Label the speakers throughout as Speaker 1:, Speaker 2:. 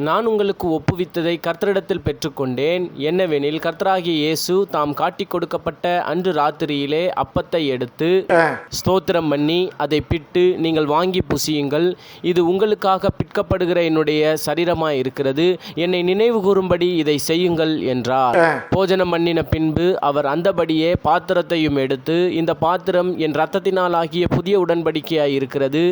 Speaker 1: நான் உங்களுக்கு ஒப்புவித்ததை கர்த்தரிடத்தில் பெற்றுக்கொண்டேன். என்னவெனில், கர்த்தராகிய இயேசு தாம் காட்டிக் கொடுக்கப்பட்ட அன்று ராத்திரியிலே அப்பத்தை எடுத்து ஸ்தோத்திரம் பண்ணி அதை பிட்டு, நீங்கள் வாங்கி புசியுங்கள், இது உங்களுக்காக பிற்கப்படுகிற என்னுடைய சரீரமாய் இருக்கிறது, என்னை நினைவு கூறும்படி இதை செய்யுங்கள் என்றார். போஜனம் பண்ணின பின்பு அவர் அந்தபடியே பாத்திரத்தையும் எடுத்து, இந்த பாத்திரம் என் இரத்தத்தினால் ஆகிய புதிய உடன்படிக்கையாய் இருக்கிறது,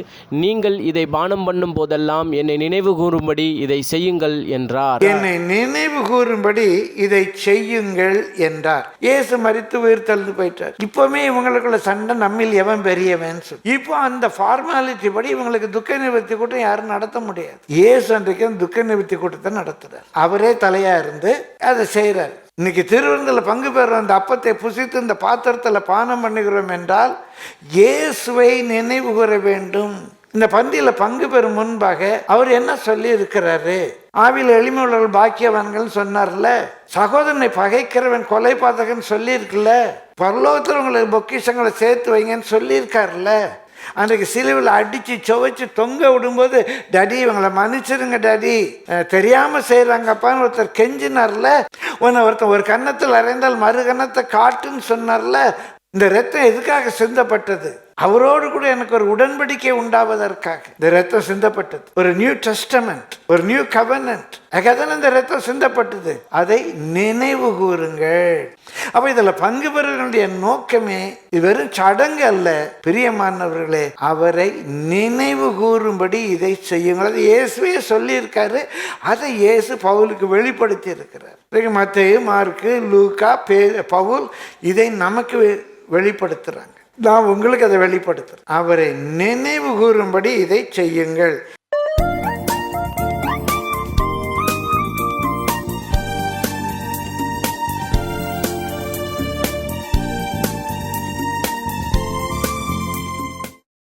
Speaker 1: நீங்கள் இதை பானம் பண்ணும் போதெல்லாம் என்னை நினைவு கூறும்படி இதை செய்யுங்கள் என்றார்.
Speaker 2: என்னை நினைவு கூறும்படி இதை செய்யுங்கள் என்றார். இயேசு மரித்து உயிர் தள்ளி போயிட்டார். இப்பவுமே இவங்களுக்குள்ள சண்டை, நம்மில் எவன் பெரியவன் சொல்லி. இப்போ அந்த ஃபார்மாலிட்டி படி இவங்களுக்கு துக்க நிவர்த்தி கூட்டம் யாரும் நடத்த முடியாது. இயேசு அன்றைக்கு துக்க நிவர்த்தி கூட்டத்தை நடத்துறார். அவரே தலையா இருந்து அதை செய்யறார். இன்னைக்கு திருவிருந்தில் பங்கு பெறுற அந்த அப்பத்தை புசித்து இந்த பாத்திரத்தில் பானம் பண்ணுகிறோம் என்றால் இயேசுவை நினைவு கூற வேண்டும். இந்த பந்தியில பங்கு பெறும் முன்பாக அவர் என்ன சொல்லி இருக்கிறாரு? ஆவியில் எளிமை உள்ளவர்கள் பாக்கியவான்கள் சொன்னார்ல. சகோதரனை பகைக்கிறவன் கொலை பாதகன் சொல்லி இருக்குல்ல. பரலோகத்தில் உங்களுக்கு பொக்கிஷங்களை சேர்த்து வைங்கன்னு சொல்லியிருக்காருல்ல. அன்றைக்கு சிலுவையில் அடிச்சு சுவைச்சு தொங்க விடும்போது, டாடி இவங்களை மன்னிச்சிருங்க டாடி, தெரியாம செய்யறாங்கப்பான்னு ஒருத்தர் கெஞ்சினார்ல. ஒருத்தர் ஒரு கன்னத்தில் அறைந்தால் மறு கன்னத்தை காட்டுன்னு சொன்னார்ல. இந்த ரத்தம் எதுக்காக சிந்தப்பட்டது? அவரோடு கூட எனக்கு ஒரு உடன்படிக்கை உண்டாவதற்காக இந்த ரத்தம் சிந்தப்பட்டது. ஒரு நியூ டெஸ்டமெண்ட், ஒரு நியூ கவர்னன்ட். அதுதான் இந்த ரத்தம் சிந்தப்பட்டது. அதை நினைவு கூறுங்கள். அப்ப இதுல பங்கு பெறுவதனுடைய நோக்கமே இது வெறும் சடங்கு அல்ல. பிரியமானவர்களே, அவரை நினைவு கூறும்படி இதை செய்யுங்கள். அது இயேசுவே சொல்லியிருக்காரு. அதை இயேசு பவுலுக்கு வெளிப்படுத்தி இருக்கிறார். மத்தேயு, மார்க்கு, லூக்கா, பவுல் இதை நமக்கு வெளிப்படுத்துறாங்க. நான் உங்களுக்கு அதை வெளிப்படுத்துறேன். அவரை நினைவு கூறும்படி இதை செய்யுங்கள்.